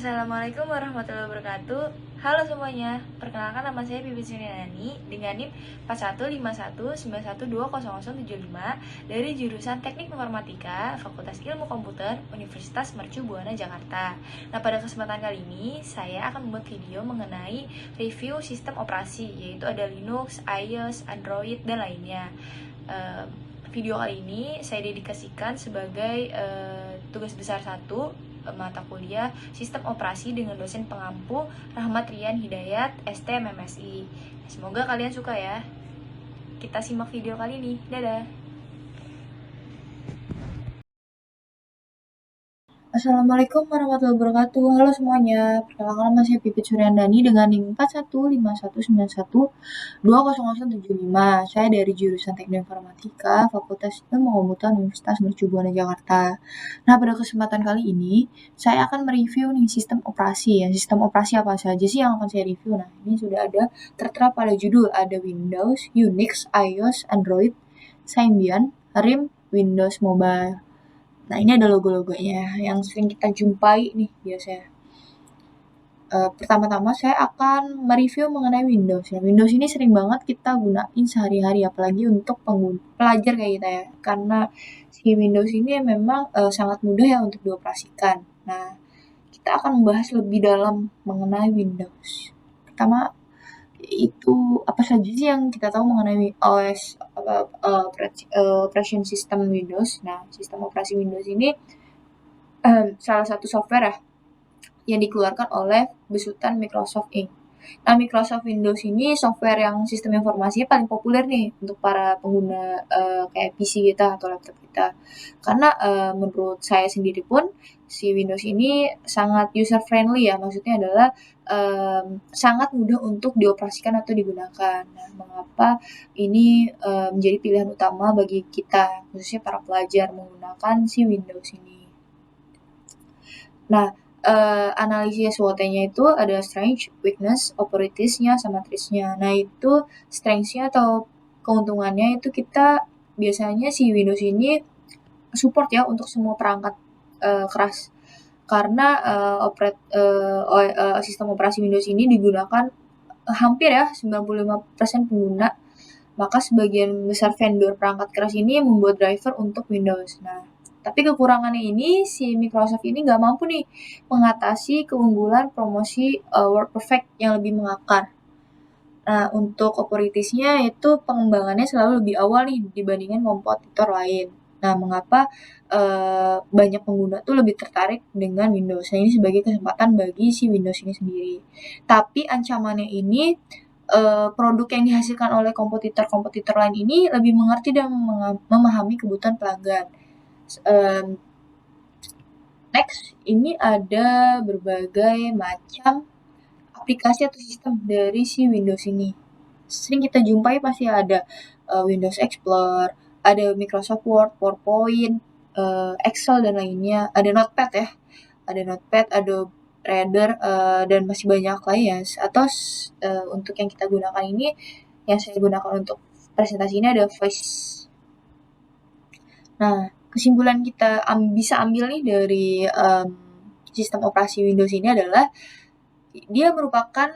Assalamualaikum warahmatullahi wabarakatuh. Halo semuanya, perkenalkan nama saya Bibi Suryani dengan NIM 415191200075 dari jurusan Teknik Informatika, Fakultas Ilmu Komputer, Universitas Mercu Buana Jakarta. Nah, pada kesempatan kali ini saya akan membuat video mengenai review sistem operasi, yaitu ada Linux, iOS, Android, dan lainnya. Video kali ini saya dedikasikan sebagai tugas besar 1 mata kuliah Sistem Operasi dengan dosen pengampu Rahmat Rian Hidayat, ST MMSI. Semoga kalian suka ya. Kita simak video kali ini. Dadah. Assalamualaikum warahmatullahi wabarakatuh. Halo semuanya, perkenalkan nama saya Pipit Suryandani dengan NIM 415191200075. Saya dari jurusan Teknik Informatika, Fakultas Ilmu Komputer, Universitas Mercu Buana Jakarta. Nah, pada kesempatan kali ini, saya akan mereview nih sistem operasi ya. Sistem operasi apa saja sih yang akan saya review? Nah, ini sudah ada tertera pada judul, ada Windows, Unix, iOS, Android, Symbian, RIM, Windows Mobile. Nah, ini ada logo-logonya yang sering kita jumpai nih biasanya. Pertama-tama saya akan mereview mengenai Windows ya. Windows ini sering banget kita gunain sehari-hari, apalagi untuk pelajar kayak kita ya. Karena si Windows ini memang sangat mudah ya untuk dioperasikan. Nah, kita akan membahas lebih dalam mengenai Windows. Pertama, itu apa saja sih yang kita tahu mengenai OS operation system Windows. Nah, sistem operasi Windows ini salah satu software ya yang dikeluarkan oleh besutan Microsoft Inc. Nah, Microsoft Windows ini software yang sistem informasinya paling populer nih untuk para pengguna kayak PC kita atau laptop kita. Karena menurut saya sendiri pun si Windows ini sangat user friendly ya, maksudnya adalah sangat mudah untuk dioperasikan atau digunakan. Nah, mengapa ini menjadi pilihan utama bagi kita, khususnya para pelajar menggunakan si Windows ini. Nah, analisis SWOT-nya itu ada strength, weakness, opportunities-nya, sama threats-nya. Nah, itu strength-nya atau keuntungannya itu kita biasanya si Windows ini support ya untuk semua perangkat keras. Karena sistem operasi Windows ini digunakan hampir ya 95% pengguna, maka sebagian besar vendor perangkat keras ini membuat driver untuk Windows. Nah, tapi kekurangannya ini si Microsoft ini nggak mampu nih mengatasi keunggulan promosi Word Perfect yang lebih mengakar. Nah, untuk operationsnya itu pengembangannya selalu lebih awal nih dibandingkan kompetitor lain. Nah, mengapa banyak pengguna tuh lebih tertarik dengan Windows? Nah, ini sebagai kesempatan bagi si Windows ini sendiri. Tapi ancamannya ini produk yang dihasilkan oleh kompetitor-kompetitor lain ini lebih mengerti dan memahami kebutuhan pelanggan. Next, ini ada berbagai macam aplikasi atau sistem dari si Windows ini. Sering kita jumpai pasti ada Windows Explorer, ada Microsoft Word, PowerPoint, Excel dan lainnya. Ada Notepad ya, ada Notepad, ada Reader, dan masih banyak lain ya. Atau untuk yang kita gunakan ini, yang saya gunakan untuk presentasi ini ada Voice. Nah, kesimpulan kita bisa ambil nih dari sistem operasi Windows ini adalah dia merupakan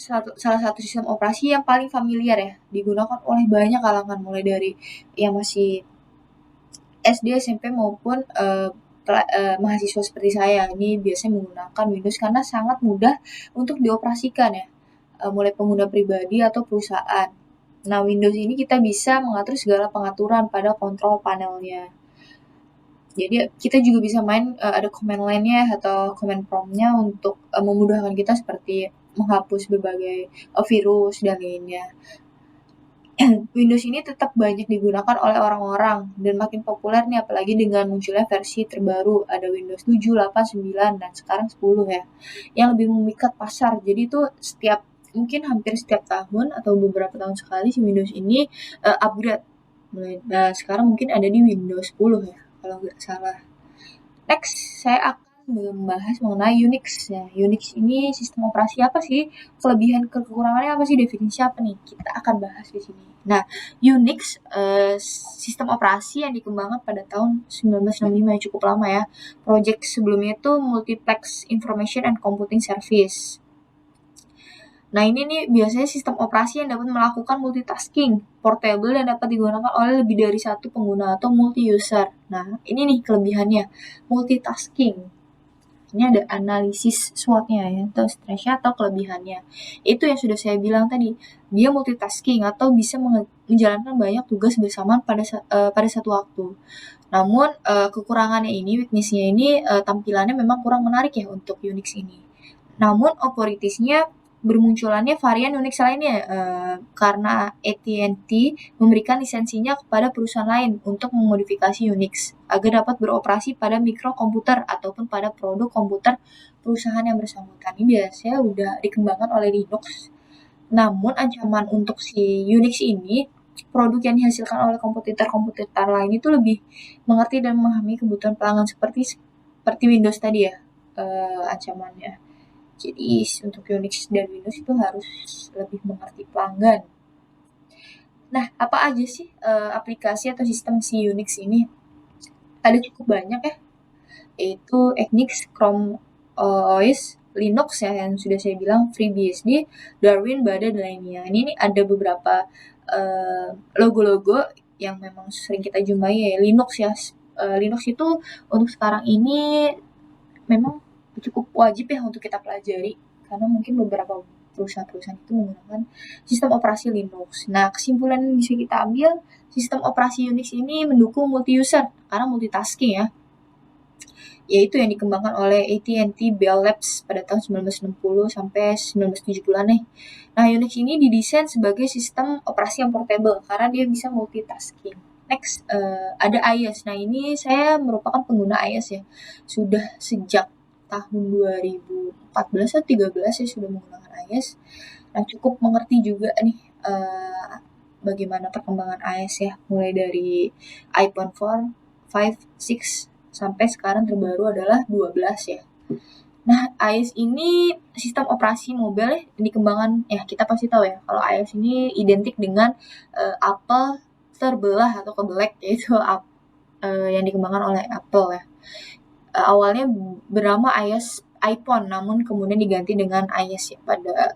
salah satu sistem operasi yang paling familiar ya, digunakan oleh banyak kalangan mulai dari yang masih SD, SMP maupun mahasiswa seperti saya. Ini biasanya menggunakan Windows karena sangat mudah untuk dioperasikan ya, mulai pengguna pribadi atau perusahaan. Nah, Windows ini kita bisa mengatur segala pengaturan pada kontrol panelnya. Jadi kita juga bisa main ada command line-nya atau command prompt-nya untuk memudahkan kita seperti menghapus berbagai virus dan lainnya. Windows ini tetap banyak digunakan oleh orang-orang dan makin populer nih apalagi dengan munculnya versi terbaru ada Windows 7, 8, 9 dan sekarang 10 ya. Yang lebih memikat pasar. Jadi itu mungkin hampir setiap tahun atau beberapa tahun sekali si Windows ini upgrade. Nah, sekarang mungkin ada di Windows 10 ya kalau nggak salah. Next, saya akan membahas mengenai Unix. Ya, Unix ini sistem operasi apa sih? Kelebihan kekurangannya apa sih? Definisi apa nih? Kita akan bahas di sini. Nah, Unix sistem operasi yang dikembangkan pada tahun 1965, yang cukup lama ya. Project sebelumnya itu Multiplex Information and Computing Service. Nah, ini nih biasanya sistem operasi yang dapat melakukan multitasking, portable, dan dapat digunakan oleh lebih dari satu pengguna atau multi-user. Nah, ini nih kelebihannya, multitasking. Ini ada analisis SWOT-nya ya, atau stresnya atau kelebihannya. Itu yang sudah saya bilang tadi, dia multitasking atau bisa menjalankan banyak tugas bersamaan pada satu waktu. Namun kekurangannya ini, weakness-nya ini tampilannya memang kurang menarik ya untuk Unix ini. Namun otoritisnya bermunculannya varian Unix lainnya karena AT&T memberikan lisensinya kepada perusahaan lain untuk memodifikasi Unix agar dapat beroperasi pada mikrokomputer ataupun pada produk komputer perusahaan yang bersangkutan. Ini biasanya udah dikembangkan oleh Linux. Namun ancaman untuk si Unix ini, produk yang dihasilkan oleh komputer-komputer lain itu lebih mengerti dan memahami kebutuhan pelanggan seperti Windows tadi ya ancamannya. Jadi untuk Unix dan Windows itu harus lebih mengerti pelanggan. Nah, apa aja sih aplikasi atau sistem si Unix ini? Ada cukup banyak ya, yaitu Enix, Chrome OS, Linux ya yang sudah saya bilang, FreeBSD, Darwin, Bada, dan lainnya. Ini nih ada beberapa logo-logo yang memang sering kita jumpai ya, Linux ya. Linux itu untuk sekarang ini memang cukup wajib ya untuk kita pelajari karena mungkin beberapa perusahaan-perusahaan itu menggunakan sistem operasi Linux. Nah, kesimpulan yang bisa kita ambil, sistem operasi Unix ini mendukung multi-user karena multitasking ya, yaitu yang dikembangkan oleh AT&T Bell Labs pada tahun 1960 sampai 1970-an nih. Nah, Unix ini didesain sebagai sistem operasi yang portable karena dia bisa multitasking. Next, ada iOS. Nah, ini saya merupakan pengguna iOS ya. Sudah sejak tahun 2014 atau 13 saya sudah menggunakan iOS. Nah, cukup mengerti juga nih bagaimana perkembangan iOS ya, mulai dari iPhone 4, 5, 6, sampai sekarang terbaru adalah 12 ya. Nah, iOS ini sistem operasi mobile ya, dikembangkan ya kita pasti tahu ya kalau iOS ini identik dengan Apple terbelah atau kebelah, yaitu yang dikembangkan oleh Apple ya. Awalnya bernama iOS iPhone, namun kemudian diganti dengan iOS ya pada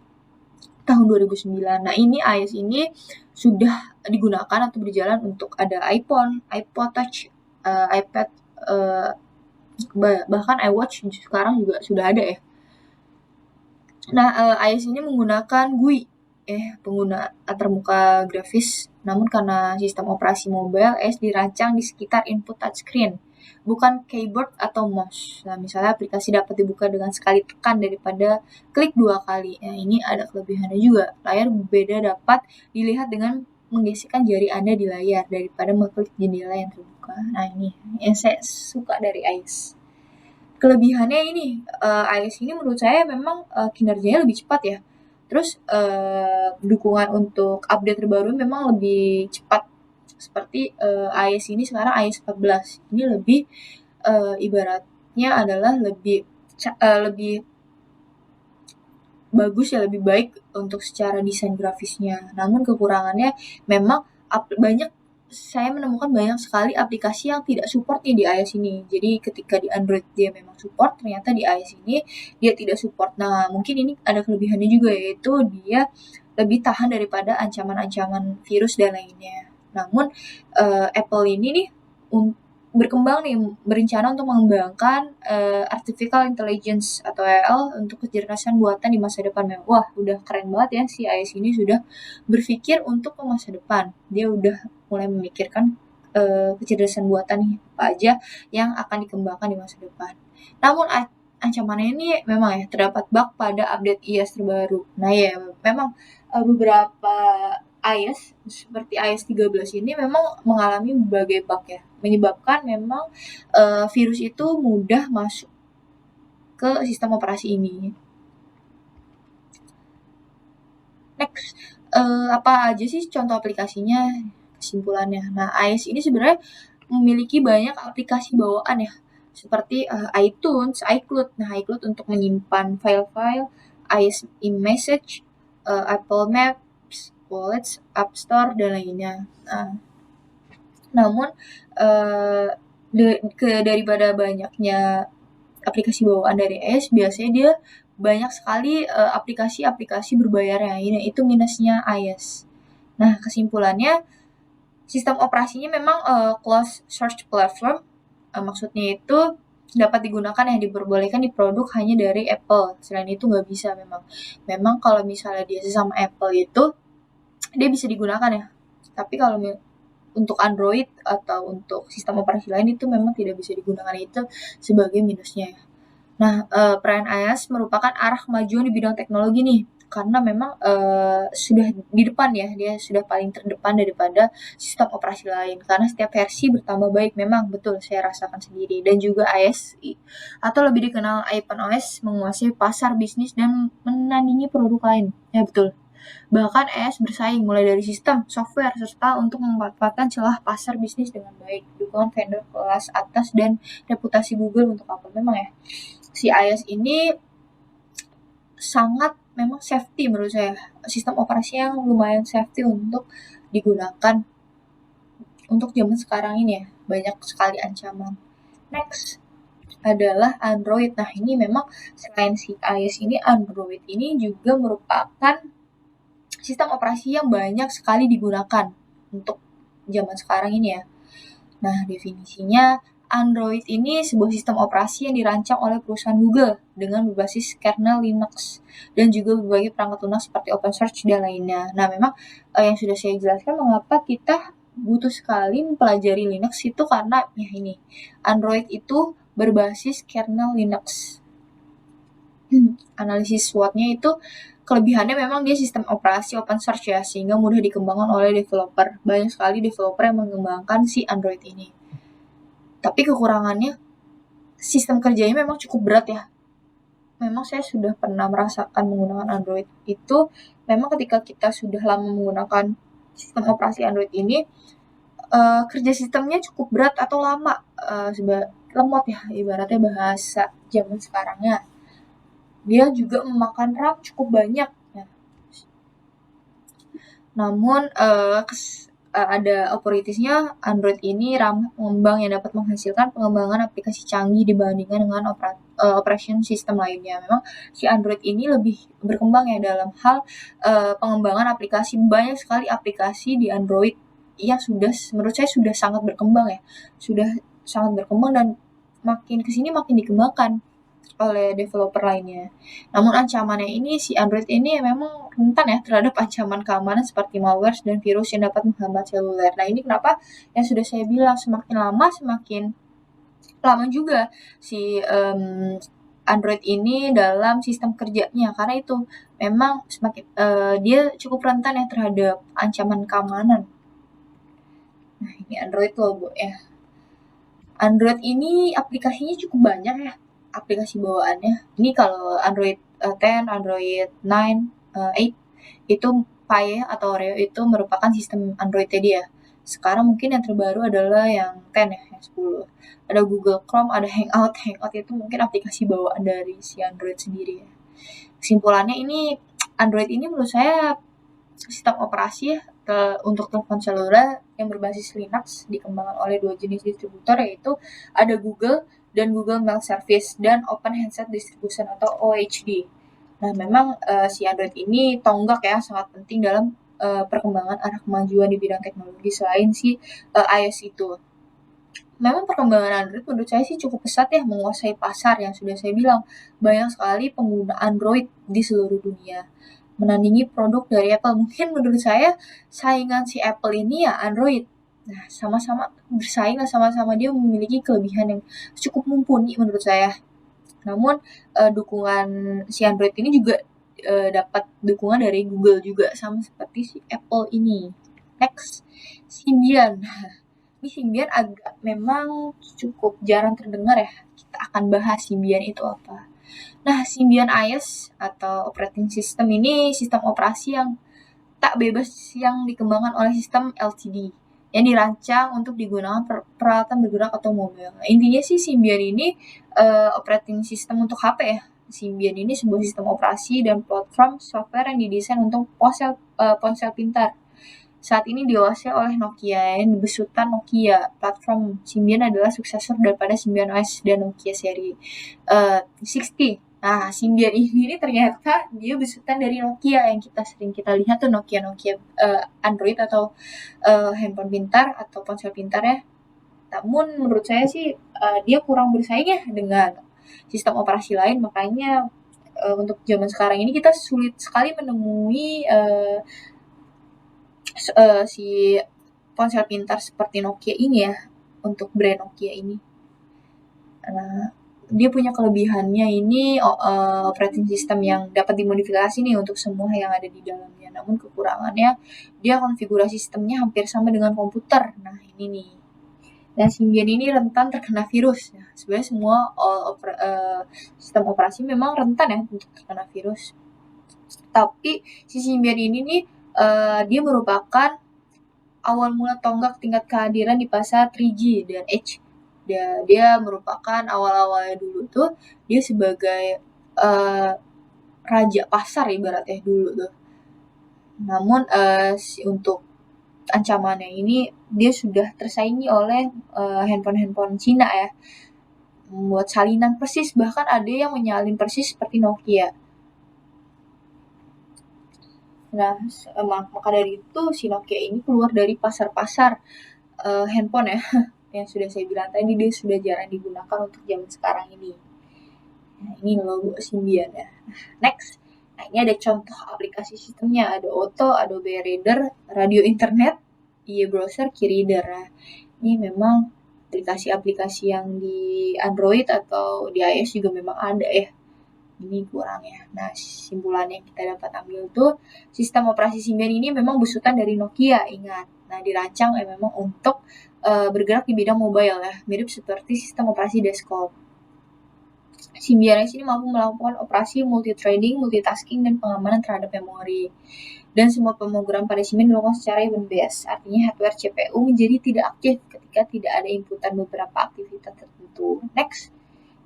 tahun 2009. Nah, ini iOS ini sudah digunakan atau berjalan untuk ada iPhone, iPod Touch, iPad, bahkan iWatch sekarang juga sudah ada ya. Nah, iOS ini menggunakan GUI, pengguna antarmuka grafis. Namun karena sistem operasi mobile, iOS dirancang di sekitar input touchscreen, bukan keyboard atau mouse. Nah, misalnya aplikasi dapat dibuka dengan sekali tekan daripada klik 2 kali. Nah, ini ada kelebihannya juga. Layar berbeda dapat dilihat dengan menggesekkan jari Anda di layar daripada mengklik jendela yang terbuka. Nah, ini yang saya suka dari iOS. Kelebihannya ini, iOS ini menurut saya memang kinerjanya lebih cepat ya. Terus dukungan untuk update terbaru memang lebih cepat. Seperti iOS ini sekarang iOS 14. Ini lebih ibaratnya adalah lebih bagus ya, lebih baik untuk secara desain grafisnya. Namun kekurangannya memang banyak saya menemukan banyak sekali aplikasi yang tidak support nih di iOS ini. Jadi ketika di Android dia memang support, ternyata di iOS ini dia tidak support. Nah, mungkin ini ada kelebihannya juga, yaitu dia lebih tahan daripada ancaman-ancaman virus dan lainnya. Namun Apple ini nih berkembang nih, berencana untuk mengembangkan artificial intelligence atau AI untuk kecerdasan buatan di masa depan. Wah, udah keren banget ya si iOS ini sudah berpikir untuk ke masa depan. Dia udah mulai memikirkan kecerdasan buatan nih, apa aja yang akan dikembangkan di masa depan. Namun ancamannya ini memang ya terdapat bug pada update iOS terbaru. Nah ya, memang beberapa iOS seperti iOS 13 ini memang mengalami berbagai bug ya, menyebabkan memang virus itu mudah masuk ke sistem operasi ini. Next, apa aja sih contoh aplikasinya? Kesimpulannya. Nah, iOS ini sebenarnya memiliki banyak aplikasi bawaan ya, seperti iTunes, iCloud. Nah, iCloud untuk menyimpan file-file, iOS iMessage, Apple Maps, Wallets, App Store, dan lainnya. Nah, namun eh, daripada banyaknya aplikasi bawaan dari iOS, biasanya dia banyak sekali aplikasi-aplikasi berbayarnya. Ini itu minusnya iOS. Nah, kesimpulannya sistem operasinya memang closed source platform. Maksudnya itu dapat digunakan yang diperbolehkan di produk hanya dari Apple. Selain itu nggak bisa memang. Memang kalau misalnya dia sesama Apple itu dia bisa digunakan ya. Tapi kalau untuk Android atau untuk sistem operasi lain itu memang tidak bisa digunakan, itu sebagai minusnya ya. Nah, peran iOS merupakan arah kemajuan di bidang teknologi nih, karena memang, sudah di depan ya, dia sudah paling terdepan daripada sistem operasi lain, karena setiap versi bertambah baik, memang betul saya rasakan sendiri. Dan juga iOS atau lebih dikenal iPadOS menguasai pasar bisnis dan menandingi produk lain. Ya betul. Bahkan iOS bersaing mulai dari sistem, software, serta untuk memanfaatkan celah pasar bisnis dengan baik. Dukungan vendor kelas atas dan reputasi Google untuk Apple. Memang ya, si iOS ini sangat memang safety menurut saya. Sistem operasi yang lumayan safety untuk digunakan untuk zaman sekarang ini ya. Banyak sekali ancaman. Next adalah Android. Nah, ini memang selain si iOS ini, Android ini juga merupakan sistem operasi yang banyak sekali digunakan untuk zaman sekarang ini ya. Nah, definisinya Android ini sebuah sistem operasi yang dirancang oleh perusahaan Google dengan berbasis kernel Linux dan juga berbagai perangkat lunak seperti OpenSearch dan lainnya. Nah, memang yang sudah saya jelaskan mengapa kita butuh sekali mempelajari Linux itu karena ya ini, Android itu berbasis kernel Linux. Analisis SWOT-nya itu kelebihannya memang dia sistem operasi open source ya, sehingga mudah dikembangkan oleh developer. Banyak sekali developer yang mengembangkan si Android ini. Tapi kekurangannya, sistem kerjanya memang cukup berat ya. Memang saya sudah pernah merasakan menggunakan Android itu, memang ketika kita sudah lama menggunakan sistem operasi Android ini, kerja sistemnya cukup berat atau lama, lemot ya, ibaratnya bahasa zaman sekarangnya. Dia juga memakan RAM cukup banyak. Nah, namun ada operatisnya, Android ini ramah pengembang yang dapat menghasilkan pengembangan aplikasi canggih dibandingkan dengan operation system lainnya. Memang si Android ini lebih berkembang ya dalam hal pengembangan aplikasi. Banyak sekali aplikasi di Android yang sudah menurut saya sudah sangat berkembang ya. Sudah sangat berkembang dan makin kesini makin dikembangkan oleh developer lainnya. Namun ancamannya ini si Android ini memang rentan ya terhadap ancaman keamanan seperti malware dan virus yang dapat menghambat seluler. Nah, ini kenapa yang sudah saya bilang semakin lama semakin lama juga si Android ini dalam sistem kerjanya, karena itu memang semakin dia cukup rentan ya terhadap ancaman keamanan. Nah, ini Android logo ya. Android ini aplikasinya cukup banyak ya, aplikasi bawaannya. Ini kalau Android 10, Android 9, 8 itu Pie atau Oreo itu merupakan sistem Android tadi ya. Sekarang mungkin yang terbaru adalah yang 10 ya, yang 10. Ada Google Chrome, ada Hangout. Hangout itu mungkin aplikasi bawaan dari si Android sendiri ya. Kesimpulannya ini Android ini menurut saya sistem operasi ya, untuk telepon seluler yang berbasis Linux dikembangkan oleh dua jenis distributor, yaitu ada Google dan Google Mail Service dan Open Handset Distribution atau OHD. Nah, memang si Android ini tonggak ya, sangat penting dalam perkembangan arah kemajuan di bidang teknologi selain si iOS itu. Memang perkembangan Android menurut saya sih cukup pesat ya, menguasai pasar yang sudah saya bilang. Banyak sekali pengguna Android di seluruh dunia menandingi produk dari Apple. Mungkin menurut saya saingan si Apple ini ya Android. Nah, sama-sama bersaing, sama-sama dia memiliki kelebihan yang cukup mumpuni menurut saya. Namun dukungan si Android ini juga dapat dukungan dari Google juga sama seperti si Apple ini. Next, Symbian. Ini Symbian agak memang cukup jarang terdengar ya. Kita akan bahas Symbian itu apa. Nah, Symbian iOS atau operating system ini sistem operasi yang tak bebas yang dikembangkan oleh sistem LTD yang dirancang untuk digunakan peralatan bergerak otomobil. Nah, intinya sih Symbian ini operating system untuk HP ya. Symbian ini sebuah sistem operasi dan platform software yang didesain untuk ponsel pintar. Saat ini dikuasai oleh Nokia yang besutan Nokia. Platform Symbian adalah suksesor daripada Symbian OS dan Nokia seri 60. Nah, Symbian ini ternyata dia besutan dari Nokia yang sering kita lihat tuh Nokia Android atau handphone pintar atau ponsel pintar ya. Namun menurut saya sih dia kurang bersaing ya dengan sistem operasi lain, makanya untuk zaman sekarang ini kita sulit sekali menemui si ponsel pintar seperti Nokia ini ya, untuk brand Nokia ini. Nah, dia punya kelebihannya ini operating system yang dapat dimodifikasi nih untuk semua yang ada di dalamnya. Namun kekurangannya dia konfigurasi sistemnya hampir sama dengan komputer. Nah, ini nih. Nah, Symbian ini rentan terkena virus. Nah, sebenarnya semua sistem operasi memang rentan ya untuk terkena virus. Tapi si Symbian ini nih dia merupakan awal mula tonggak tingkat kehadiran di pasar 3G dan Edge. Dia merupakan awal-awalnya dulu tuh dia sebagai raja pasar ibaratnya dulu tuh. Namun untuk ancamannya ini dia sudah tersaingi oleh handphone Cina ya. Membuat salinan persis, bahkan ada yang menyalin persis seperti Nokia. Nah, maka dari itu si Nokia ini keluar dari pasar-pasar handphone ya, yang sudah saya bilang tadi dia sudah jarang digunakan untuk zaman sekarang ini. Nah, ini logo Symbian ya. Next, nah ini ada contoh aplikasi sistemnya, ada Auto, Adobe Reader, radio internet, browser, key reader. Nah, ini memang aplikasi-aplikasi yang di Android atau di iOS juga memang ada ya. Ini kurangnya. Nah, simpulan yang kita dapat ambil tuh sistem operasi Symbian ini memang besutan dari Nokia, ingat. Nah, dirancang memang untuk bergerak di bidang mobile ya, mirip seperti sistem operasi desktop. Symbian ini mampu melakukan operasi multi-threading, multitasking, dan pengamanan terhadap memori. Dan semua pemrograman pada Symbian dilakukan secara event-based, artinya hardware CPU menjadi tidak aktif ketika tidak ada inputan beberapa aktivitas tertentu. Next,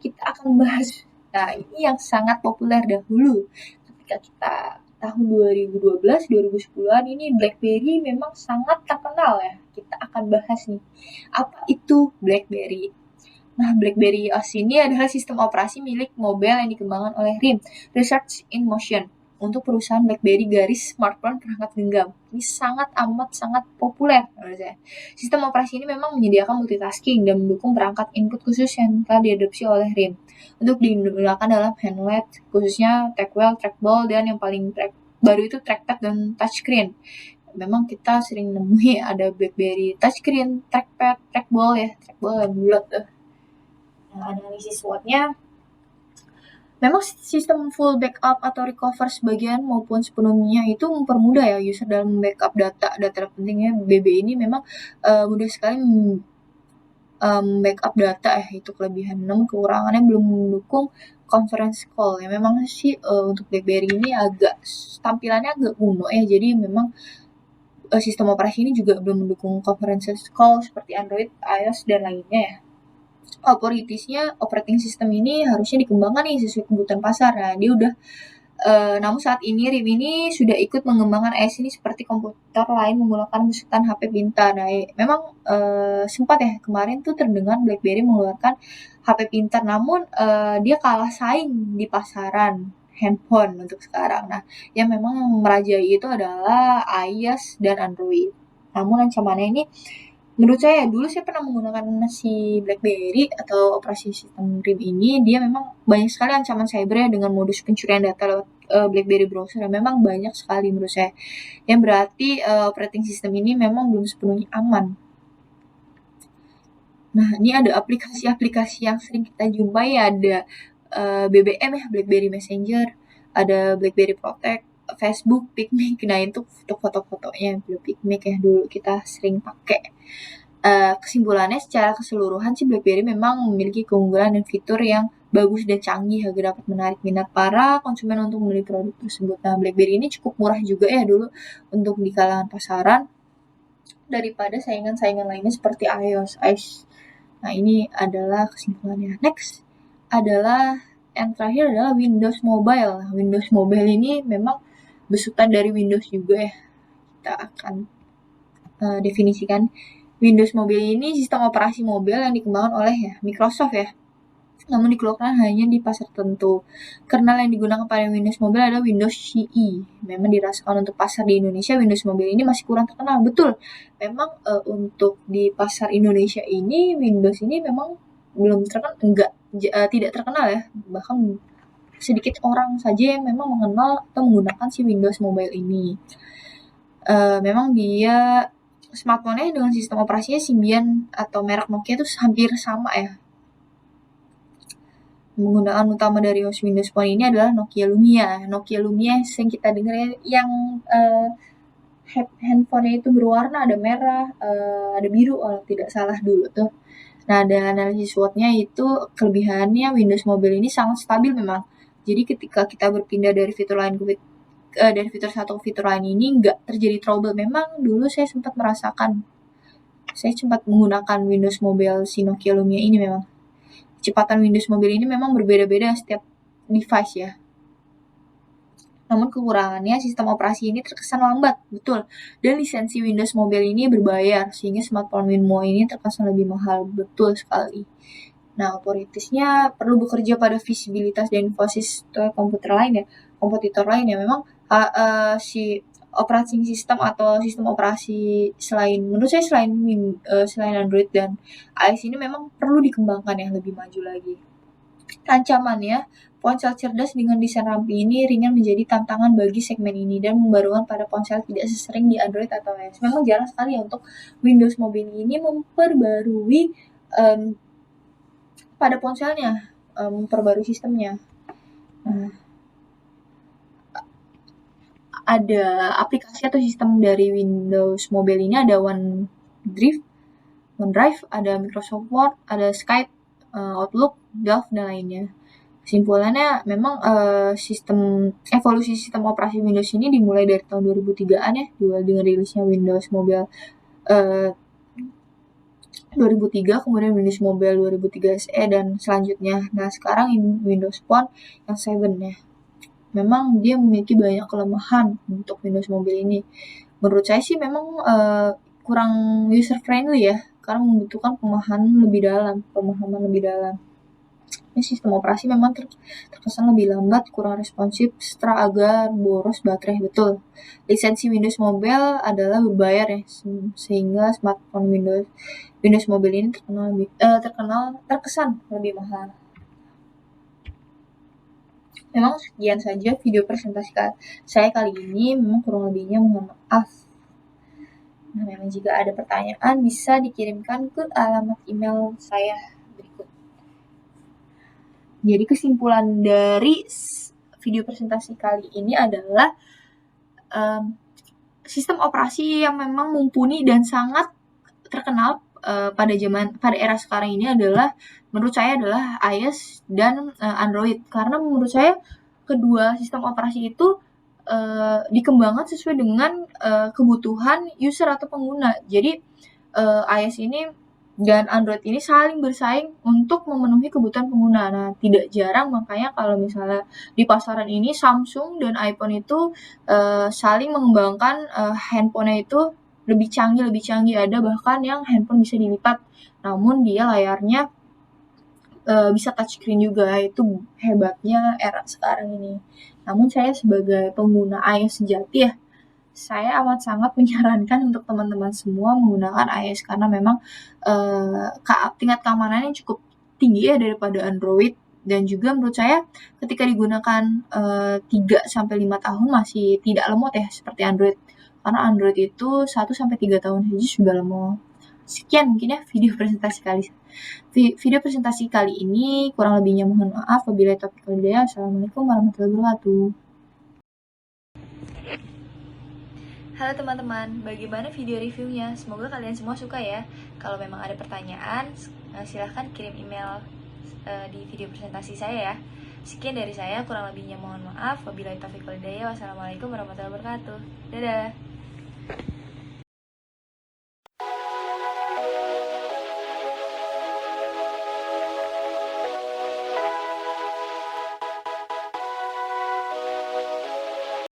kita akan bahas. Nah, ini yang sangat populer dahulu. Ketika kita tahun 2012, 2010-an ini BlackBerry memang sangat terkenal ya. Kita akan bahas nih, apa itu BlackBerry? Nah, BlackBerry OS ini adalah sistem operasi milik mobile yang dikembangkan oleh RIM, Research in Motion, untuk perusahaan BlackBerry garis smartphone perangkat genggam. Ini sangat populer menurut saya. Sistem operasi ini memang menyediakan multitasking dan mendukung perangkat input khusus yang telah diadopsi oleh RIM untuk digunakan dalam handheld, khususnya Tacwell, Trackball, dan yang paling baru itu trackpad dan touchscreen. Memang kita sering nemui ada BlackBerry touchscreen, trackpad, trackball ya, trackball yang bulat tuh. Nah, analisis SWOT-nya memang sistem full backup atau recover sebagian maupun sepenuhnya itu mempermudah ya user dalam backup data pentingnya. BB ini memang mudah sekali backup data ya, itu kelebihan. Namun kekurangannya belum mendukung conference call ya. Memang sih untuk BlackBerry ini tampilannya agak kuno ya, jadi memang sistem operasi ini juga belum mendukung conference call seperti Android, iOS, dan lainnya ya. Operating system ini harusnya dikembangkan nih sesuai kebutuhan pasar. Nah, dia udah namun saat ini RIM ini sudah ikut mengembangkan iOS ini seperti komputer lain menggunakan besutan HP pintar. Nah, memang sempat ya kemarin tuh terdengar BlackBerry mengeluarkan HP pintar, namun dia kalah saing di pasaran handphone untuk sekarang. Nah, yang memang merajai itu adalah iOS dan Android. Namun ancamannya ini menurut saya dulu saya pernah menggunakan si BlackBerry atau operasi sistem RIM ini, dia memang banyak sekali ancaman cybernya dengan modus pencurian data lewat BlackBerry browser yang memang banyak sekali menurut saya. Yang berarti operating system ini memang belum sepenuhnya aman. Nah, ini ada aplikasi-aplikasi yang sering kita jumpai, ada BBM ya, BlackBerry Messenger, ada BlackBerry Protect, Facebook, PicMic. Nah, itu foto-fotonya PicMic ya dulu kita sering pakai. Kesimpulannya secara keseluruhan sih BlackBerry memang memiliki keunggulan dan fitur yang bagus dan canggih agar dapat menarik minat para konsumen untuk membeli produk tersebut. Nah, BlackBerry ini cukup murah juga ya dulu untuk di kalangan pasaran. daripada saingan-saingan lainnya seperti iOS. Nah, ini adalah kesimpulannya. Next adalah yang terakhir adalah Windows Mobile. Windows Mobile ini memang besutan dari Windows juga ya. Kita akan definisikan. Windows Mobile ini sistem operasi mobile yang dikembangkan oleh Microsoft ya. Namun dikeluarkan hanya di pasar tertentu. Kernel yang digunakan pada Windows Mobile adalah Windows CE. Memang dirasakan untuk pasar di Indonesia, Windows Mobile ini masih kurang terkenal. Betul, memang untuk di pasar Indonesia ini, Windows ini memang belum terkenal, tidak terkenal ya. Bahkan sedikit orang saja yang memang mengenal atau menggunakan si Windows Mobile ini. Memang dia smartphone-nya dengan sistem operasinya Symbian atau merek Nokia itu hampir sama ya. Penggunaan utama dari host Windows Phone ini adalah Nokia Lumia. Nokia Lumia yang kita dengar yang handphone-nya itu berwarna, ada merah, ada biru kalau tidak salah dulu tuh. Nah, ada analisis SWOT-nya itu kelebihannya Windows Mobile ini sangat stabil memang. Jadi ketika kita berpindah dari fitur lain dari fitur satu ke fitur lain ini nggak terjadi trouble. Memang dulu saya sempat menggunakan Windows Mobile si Nokia Lumia ini memang. Kecepatan Windows Mobile ini memang berbeda-beda setiap device ya. Namun kekurangannya sistem operasi ini terkesan lambat, betul. Dan lisensi Windows Mobile ini berbayar, sehingga smartphone Winmo ini terkesan lebih mahal, betul sekali. Nah, otoritasnya perlu bekerja pada visibilitas dan kompetitor lain ya. Memang si operating system atau sistem operasi menurut saya selain Android dan iOS ini memang perlu dikembangkan ya, lebih maju lagi. Ancamannya, ponsel cerdas dengan desain rapi ini ringan menjadi tantangan bagi segmen ini dan membarukan pada ponsel tidak sesering di Android atau iOS. Memang jarang sekali ya untuk Windows Mobile ini memperbarui pada ponselnya, memperbarui sistemnya. Ada aplikasi atau sistem dari Windows Mobile ini ada OneDrive, ada Microsoft Word, ada Skype, Outlook, Delve, dan lainnya. Kesimpulannya memang evolusi sistem operasi Windows ini dimulai dari tahun 2003-an ya, dengan rilisnya Windows Mobile 2003, kemudian Windows Mobile 2003 SE dan selanjutnya. Nah, sekarang Windows Phone yang 7 ya. Memang dia memiliki banyak kelemahan untuk Windows Mobile ini. Menurut saya sih memang kurang user friendly ya, karena membutuhkan pemahaman lebih dalam. Ini sistem operasi memang terkesan lebih lambat, kurang responsif, agak boros baterai, betul. Lisensi Windows Mobile adalah berbayar ya, sehingga smartphone Windows Mobile ini terkesan lebih mahal. Memang sekian saja video presentasi saya kali ini, memang kurang lebihnya mohon maaf. Nah, memang jika ada pertanyaan bisa dikirimkan ke alamat email saya berikut. Jadi kesimpulan dari video presentasi kali ini adalah sistem operasi yang memang mumpuni dan sangat terkenal pada era sekarang ini menurut saya adalah iOS dan Android, karena menurut saya kedua sistem operasi itu dikembangkan sesuai dengan kebutuhan user atau pengguna. Jadi iOS ini dan Android ini saling bersaing untuk memenuhi kebutuhan pengguna. Nah, tidak jarang makanya kalau misalnya di pasaran ini Samsung dan iPhone itu saling mengembangkan handphonenya itu lebih canggih. Ada bahkan yang handphone bisa dilipat, namun dia layarnya bisa touchscreen juga. Itu hebatnya era sekarang ini. Namun saya sebagai pengguna iOS sejati ya, saya amat sangat menyarankan untuk teman-teman semua menggunakan iOS karena memang tingkat keamanannya cukup tinggi ya daripada Android. Dan juga menurut saya ketika digunakan 3-5 tahun masih tidak lemot ya seperti Android. Karena Android itu 1-3 tahun saja sudah lemot. Sekian mungkin ya video presentasi kali ini. Kurang lebihnya mohon maaf. Wabillahi taufiq wal hidayah. Assalamualaikum warahmatullahi wabarakatuh. Halo teman-teman, bagaimana video reviewnya? Semoga kalian semua suka ya. Kalau memang ada pertanyaan, silahkan kirim email di video presentasi saya ya. Sekian dari saya, kurang lebihnya mohon maaf. Wabillahi taufiq wal hidayah. Wassalamualaikum warahmatullahi wabarakatuh. Dadah.